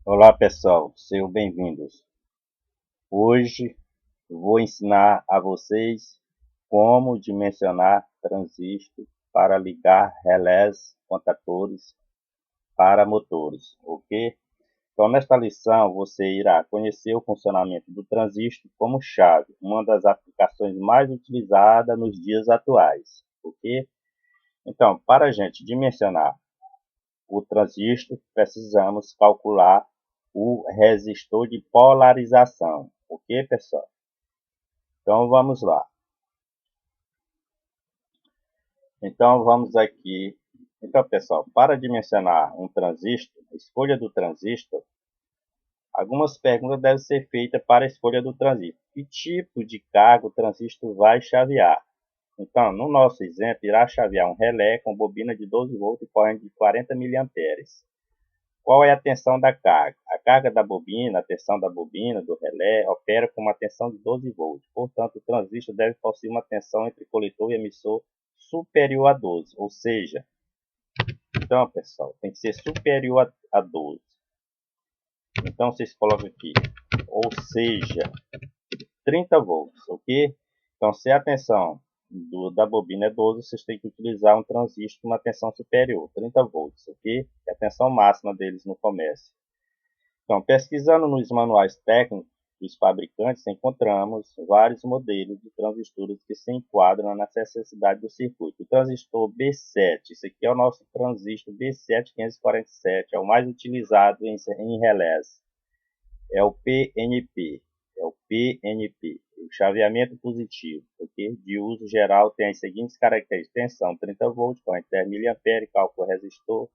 Olá pessoal, sejam bem-vindos. Hoje vou ensinar a vocês como dimensionar transistor para ligar relés contadores para motores, ok? Então nesta lição você irá conhecer o funcionamento do transistor como chave, uma das aplicações mais utilizadas nos dias atuais, ok? Então, para a gente dimensionar o transistor, precisamos calcular o resistor de polarização. Ok, pessoal? Então, vamos lá. Então, vamos aqui. Então, pessoal, para dimensionar um transistor, a escolha do transistor, algumas perguntas devem ser feitas para a escolha do transistor. Que tipo de carga o transistor vai chavear? Então, no nosso exemplo, irá chavear um relé com bobina de 12 volts e corrente de 40 miliamperes. Qual é a tensão da carga? A carga da bobina, a tensão da bobina, do relé, opera com uma tensão de 12 volts. Portanto, o transistor deve possuir uma tensão entre coletor e emissor superior a 12. Ou seja, então, pessoal, tem que ser superior a 12. Então, vocês colocam aqui, ou seja, 30 volts, ok? Então, se a tensão da bobina é 12, vocês têm que utilizar um transistor com uma tensão superior, 30 volts, ok? É a tensão máxima deles no comércio. Então, pesquisando nos manuais técnicos dos fabricantes, encontramos vários modelos de transistores que se enquadram na necessidade do circuito. O transistor B7, esse aqui é o nosso transistor B7547, é o mais utilizado em relés. É o PNP, o chaveamento positivo, ok? De uso geral tem as seguintes características: tensão 30 volts, corrente 10 mA, cálculo resistor.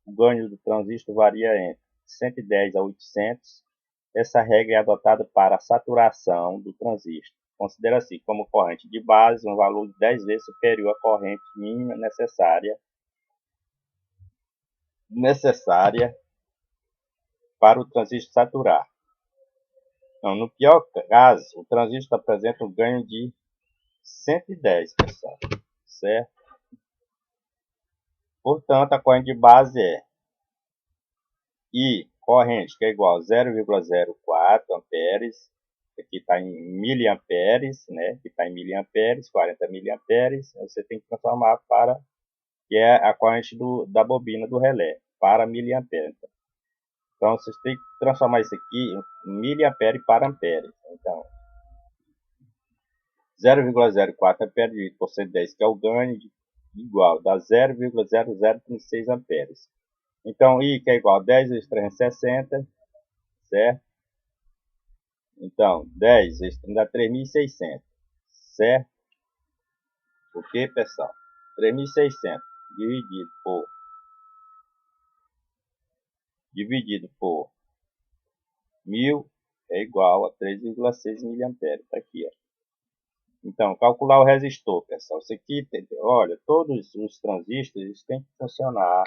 O ganho do transistor varia entre 110 a 800. Essa regra é adotada para a saturação do transistor. Considera-se como corrente de base um valor de 10 vezes superior à corrente mínima necessária para o transistor saturar. Então, no pior caso, o transistor apresenta um ganho de 110, pessoal, certo? Portanto, a corrente de base é I corrente, que é igual a 0,04 amperes, aqui está em miliamperes, né? Aqui está em miliamperes, 40 miliamperes, você tem que transformar para, que é a corrente da bobina do relé, para miliamperes. Então, vocês têm que transformar isso aqui em miliampere para ampere. Então, 0,04 ampere dividido por 110, que é o ganho, igual, dá 0,0036 amperes. Então, I, que é igual a 10 vezes 360, certo? Então, 10 vezes 30 dá 3.600, certo? Ok, pessoal? 3.600 dividido por 1.000 é igual a 3,6 miliamperes. Está aqui, ó. Então, calcular o resistor, pessoal. Isso aqui, olha, todos os transistores têm que funcionar.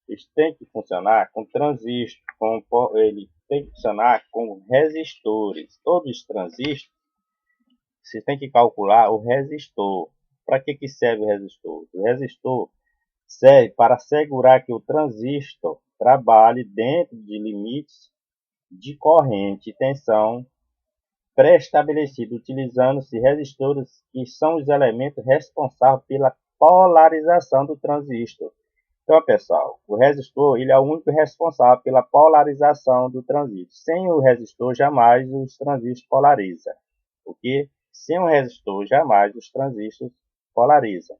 Eles têm que funcionar com transistor, ele tem que funcionar com resistores. Todos os transistores, você tem que calcular o resistor. Para que serve o resistor? O resistor serve para assegurar que o transistor trabalhe dentro de limites de corrente e tensão pré-estabelecido, utilizando-se resistores que são os elementos responsáveis pela polarização do transistor. Então, pessoal, o resistor ele é o único responsável pela polarização do transistor. Sem o resistor, jamais os transistores polarizam. Ok? Sem o resistor, jamais os transistores polarizam.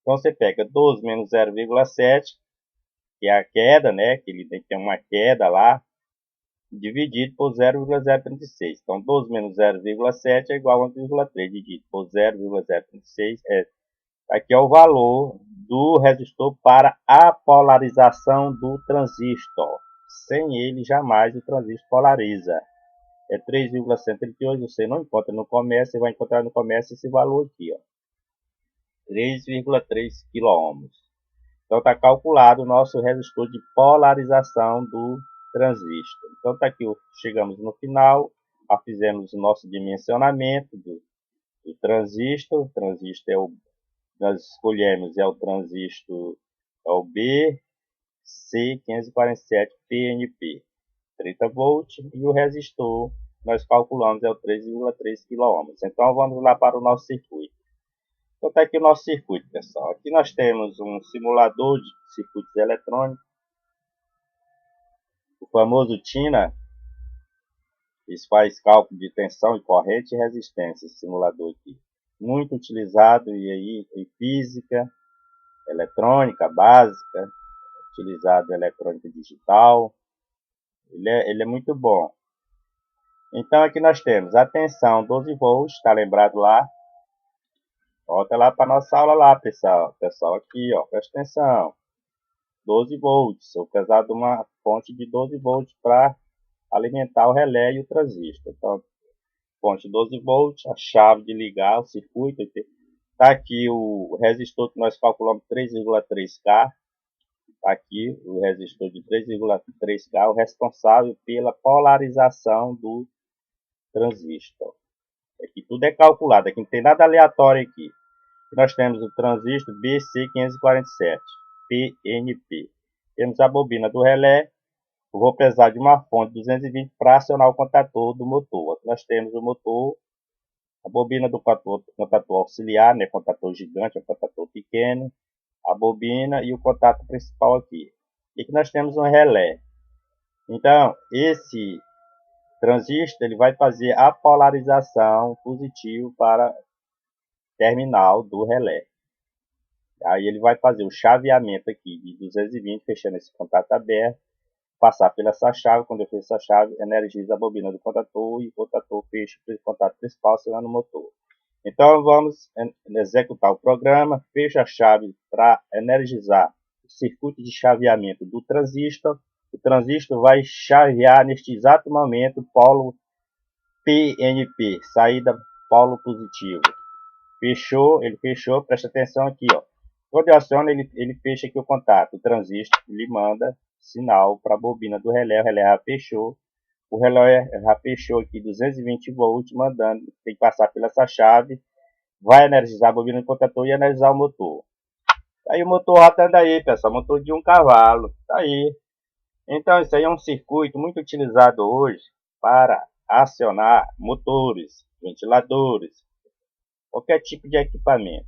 Então, você pega 12 menos 0,7, que é a queda, né? Que ele tem que ter uma queda lá, dividido por 0,036. Então, 12 menos 0,7 é igual a 1,3, dividido por 0,036 aqui é o valor do resistor para a polarização do transistor. Sem ele, jamais o transistor polariza. É 3,138, você não encontra no comércio, você vai encontrar no comércio esse valor aqui, ó, 3,3 kΩ. Então está calculado o nosso resistor de polarização do transistor. Então está aqui, chegamos no final, já fizemos o nosso dimensionamento do transistor. O transistor é nós escolhemos o transistor, é o BC547 PNP. 30 volts, e o resistor nós calculamos é o 3,3 kΩ. Então vamos lá para o nosso circuito. Então está aqui o nosso circuito, pessoal. Aqui nós temos um simulador de circuitos eletrônicos, o famoso TINA. Isso faz cálculo de tensão e corrente e resistência, esse simulador aqui. Muito utilizado em física, eletrônica básica, utilizado em eletrônica digital. Ele é muito bom. Então aqui nós temos a tensão 12 volts, está lembrado lá? Volta lá para nossa aula lá, pessoal. Pessoal, aqui, ó, presta atenção. 12 volts. Eu vou usar uma fonte de 12 volts para alimentar o relé e o transistor. Então, fonte 12 volts, a chave de ligar o circuito. Está aqui o resistor que nós calculamos 3,3K. Está aqui o resistor de 3,3K, o responsável pela polarização do transistor. Aqui tudo é calculado, aqui não tem nada aleatório aqui. Nós temos o transistor BC547, PNP. Temos a bobina do relé. Eu vou precisar de uma fonte 220 para acionar o contator do motor. Aqui nós temos o motor, a bobina do contator auxiliar, né, contator gigante, contator pequeno, a bobina e o contato principal aqui. E aqui nós temos um relé. Então, esse transistor ele vai fazer a polarização positivo para terminal do relé. Aí ele vai fazer o chaveamento aqui de 220, fechando esse contato aberto, passar pela essa chave. Quando eu fecho essa chave, energiza a bobina do contator e o contator fecha o contato principal, acionando o motor. Então vamos executar o programa. Fecha a chave para energizar o circuito de chaveamento do transistor. O transistor vai chavear neste exato momento o polo PNP, saída polo positivo. Fechou, ele fechou, presta atenção aqui, ó. Quando eu aciono, ele fecha aqui o contato. O transistor, ele manda sinal para a bobina do relé. O relé já fechou. O relé já fechou aqui 220 volts, mandando, tem que passar pela essa chave. Vai energizar a bobina do contator e energizar o motor. Tá aí o motor rodando aí, pessoal. Motor de 1 cavalo. Tá aí. Então, isso aí é um circuito muito utilizado hoje para acionar motores, ventiladores, qualquer tipo de equipamento.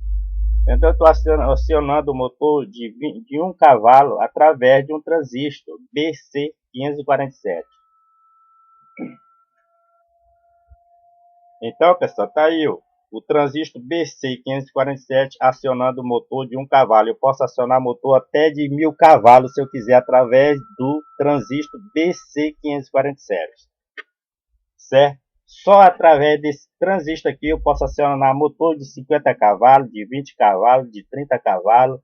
Então, eu estou acionando o motor de 1 cavalo através de um transistor BC547. Então, pessoal, está aí o transistor BC547 acionando o motor de 1 cavalo. Eu posso acionar motor até de 1000 cavalos se eu quiser através do transistor BC547. Certo? Só através desse transistor aqui eu posso acionar motor de 50 cavalos, de 20 cavalos, de 30 cavalos,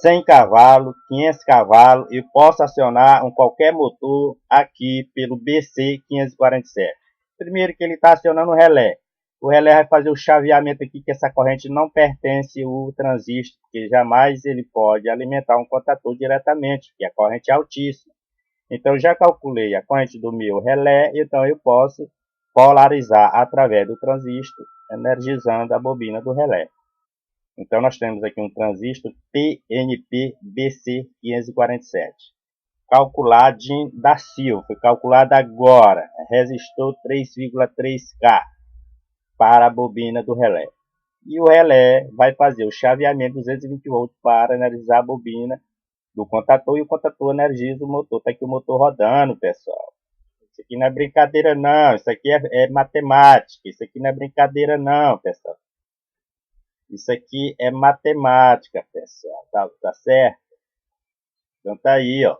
100 cavalos, 500 cavalos. Eu posso acionar qualquer motor aqui pelo BC547. Primeiro que ele está acionando o relé. O relé vai fazer o chaveamento aqui, que essa corrente não pertence ao transistor, porque jamais ele pode alimentar um contator diretamente, porque a corrente é altíssima. Então, já calculei a corrente do meu relé, então eu posso polarizar através do transistor, energizando a bobina do relé. Então, nós temos aqui um transistor PNP-BC547. Calculado da Silva, foi calculado agora, resistor 3,3K para a bobina do relé. E o relé vai fazer o chaveamento 220 volts para energizar a bobina do contator, e o contator energiza o motor. Está aqui o motor rodando, pessoal. Isso aqui não é brincadeira não, isso aqui é matemática, isso aqui não é brincadeira não, pessoal. Isso aqui é matemática, pessoal, tá certo? Então tá aí, ó. Vou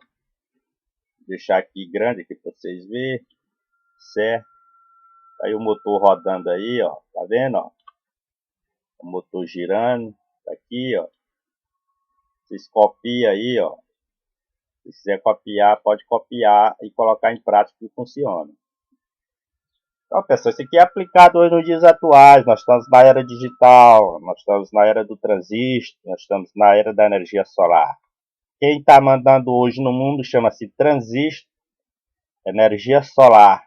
deixar aqui grande aqui para vocês verem, certo? Tá aí o motor rodando aí, ó, tá vendo, ó? O motor girando, tá aqui, ó. Vocês copiam aí, ó. Se quiser copiar, pode copiar e colocar em prática que funciona. Então, pessoal, isso aqui é aplicado hoje nos dias atuais. Nós estamos na era digital, nós estamos na era do transistor, nós estamos na era da energia solar. Quem está mandando hoje no mundo chama-se transistor, energia solar.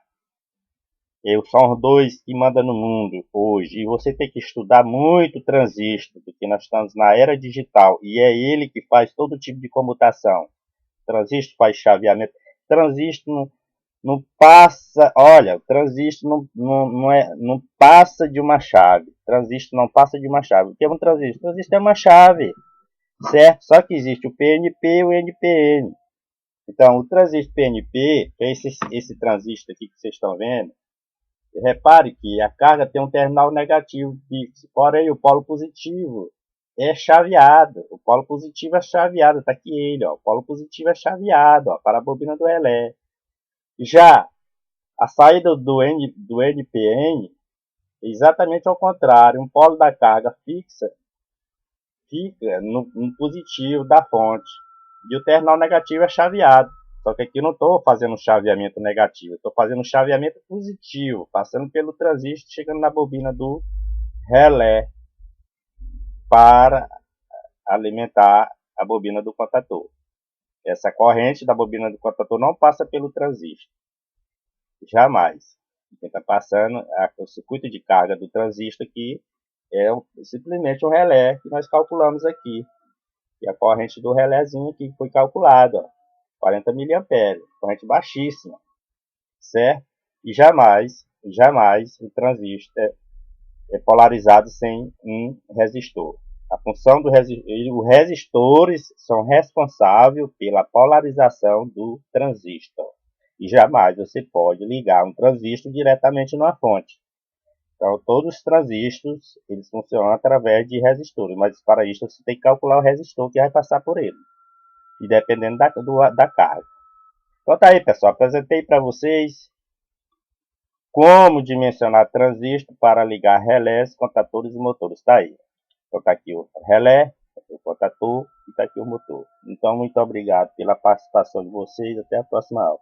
São os dois que mandam no mundo hoje. E você tem que estudar muito transistor, porque nós estamos na era digital e é ele que faz todo tipo de comutação. Transistor faz chaveamento. transistor não passa, olha, o transistor não passa de uma chave. Transistor não passa de uma chave. O que é um transistor? O transistor é uma chave, certo? Só que existe o PNP e o NPN. Então, o transistor PNP, que é esse transistor aqui que vocês estão vendo, repare que a carga tem um terminal negativo fixo, porém o polo positivo é chaveado. O polo positivo é chaveado, está aqui ele, ó. O polo positivo é chaveado, ó, para a bobina do relé. Já a saída do NPN é exatamente ao contrário. Um polo da carga fixa fica no positivo da fonte e o terminal negativo é chaveado. Só que aqui eu não estou fazendo um chaveamento negativo, estou fazendo um chaveamento positivo, passando pelo transistor, chegando na bobina do relé para alimentar a bobina do contator. Essa corrente da bobina do contator não passa pelo transistor, jamais. Quem está passando, o circuito de carga do transistor aqui é simplesmente um relé que nós calculamos aqui. E a corrente do relézinho aqui foi calculada, 40 mA, corrente baixíssima, certo? E jamais o transistor é polarizado sem um resistor. A função do resistor, os resistores são responsáveis pela polarização do transistor. E jamais você pode ligar um transistor diretamente numa fonte. Então, todos os transistores, eles funcionam através de resistores, mas para isso você tem que calcular o resistor que vai passar por ele, e dependendo da carga. Então tá aí, pessoal, apresentei para vocês como dimensionar transistor para ligar relés, contadores e motores. Tá aí. Então tá aqui o relé, o contator e tá aqui o motor. Então, muito obrigado pela participação de vocês. Até a próxima aula.